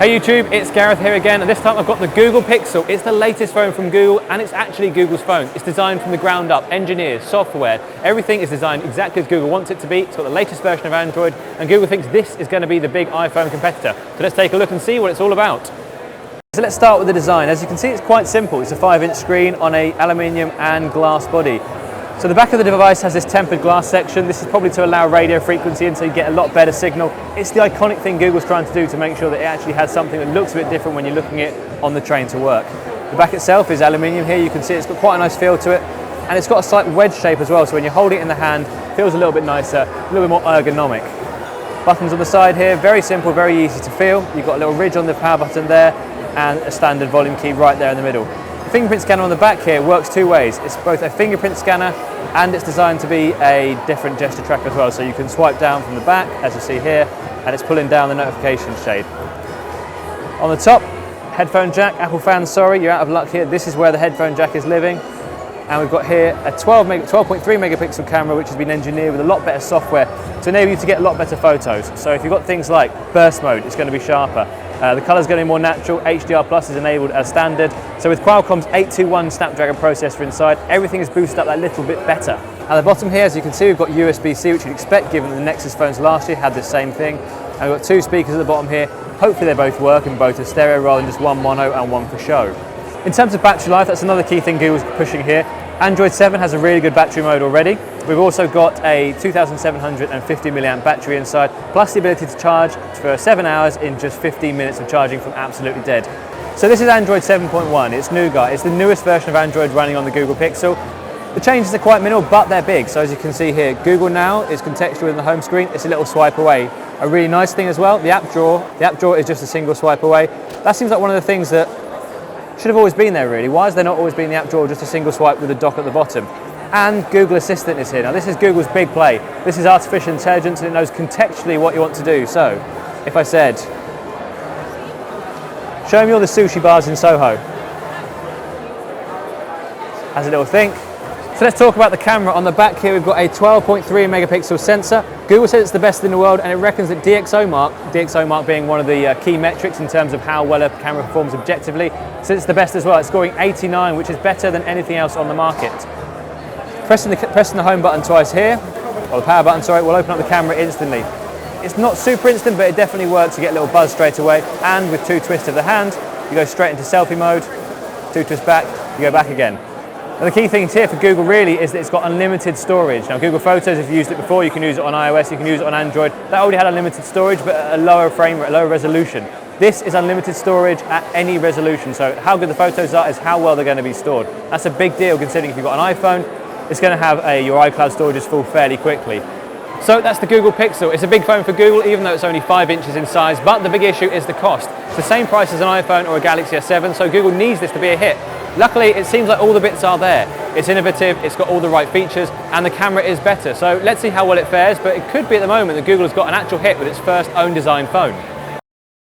Hey YouTube, it's Gareth here again, and this time I've got the Google Pixel. It's the latest phone from Google, and it's actually Google's phone. It's designed from the ground up, engineers, software, everything is designed exactly as Google wants it to be. It's got the latest version of Android, and Google thinks this is going to be the big iPhone competitor. So let's take a look and see what it's all about. So let's start with the design. As you can see, it's quite simple. It's a 5-inch screen on a aluminium and glass body. So the back of the device has this tempered glass section. This is probably to allow radio frequency in so you get a lot better signal. It's the iconic thing Google's trying to do to make sure that it actually has something that looks a bit different when you're looking at it on the train to work. The back itself is aluminium here. You can see it's got quite a nice feel to it. And it's got a slight wedge shape as well, so when you hold it in the hand, it feels a little bit nicer, a little bit more ergonomic. Buttons on the side here, very simple, very easy to feel. You've got a little ridge on the power button there and a standard volume key right there in the middle. The fingerprint scanner on the back here works two ways. It's both a fingerprint scanner and it's designed to be a different gesture tracker as well, so you can swipe down from the back, as you see here, and it's pulling down the notification shade. On the top, headphone jack. Apple fans, sorry, you're out of luck here. This is where the headphone jack is living. And we've got here a 12.3 megapixel camera, which has been engineered with a lot better software to enable you to get a lot better photos. So if you've got things like burst mode, it's going to be sharper. The colour's going to be more natural. HDR Plus is enabled as standard. So with Qualcomm's 821 Snapdragon processor inside, everything is boosted up that little bit better. At the bottom here, as you can see, we've got USB-C, which you'd expect given that the Nexus phones last year had the same thing. And we've got two speakers at the bottom here. Hopefully they both work in both a stereo rather than just one mono and one for show. In terms of battery life, that's another key thing Google's pushing here. Android 7 has a really good battery mode already. We've also got a 2,750 milliamp battery inside, plus the ability to charge for 7 hours in just 15 minutes of charging from absolutely dead. So this is Android 7.1, it's Nougat. It's the newest version of Android running on the Google Pixel. The changes are quite minimal, but they're big. So as you can see here, Google Now is contextual in the home screen. It's a little swipe away. A really nice thing as well, the app drawer is just a single swipe away. That seems like one of the things that should have always been there really. Why has there not always been the app drawer, just a single swipe with a dock at the bottom? And Google Assistant is here. Now this is Google's big play. This is artificial intelligence and it knows contextually what you want to do. So if I said, show me all the sushi bars in Soho. Has a little think. So let's talk about the camera. On the back here we've got a 12.3 megapixel sensor. Google says it's the best in the world and it reckons that DxO mark being one of the key metrics in terms of how well a camera performs objectively, says it's the best as well. It's scoring 89, which is better than anything else on the market. Pressing the home button twice here, or the power button, sorry, will open up the camera instantly. It's not super instant, but it definitely works to get a little buzz straight away. And with two twists of the hand, you go straight into selfie mode, two twists back, you go back again. Now the key thing here for Google really is that it's got unlimited storage. Now Google Photos, if you've used it before, you can use it on iOS, you can use it on Android. That already had unlimited storage, but at a lower frame rate, a lower resolution. This is unlimited storage at any resolution. So how good the photos are is how well they're going to be stored. That's a big deal considering if you've got an iPhone, it's going to have your iCloud storage is full fairly quickly. So that's the Google Pixel. It's a big phone for Google, even though it's only 5 inches in size, but the big issue is the cost. It's the same price as an iPhone or a Galaxy S7, so Google needs this to be a hit. Luckily, it seems like all the bits are there. It's innovative, it's got all the right features, and the camera is better. So let's see how well it fares, but it could be at the moment that Google has got an actual hit with its first own design phone.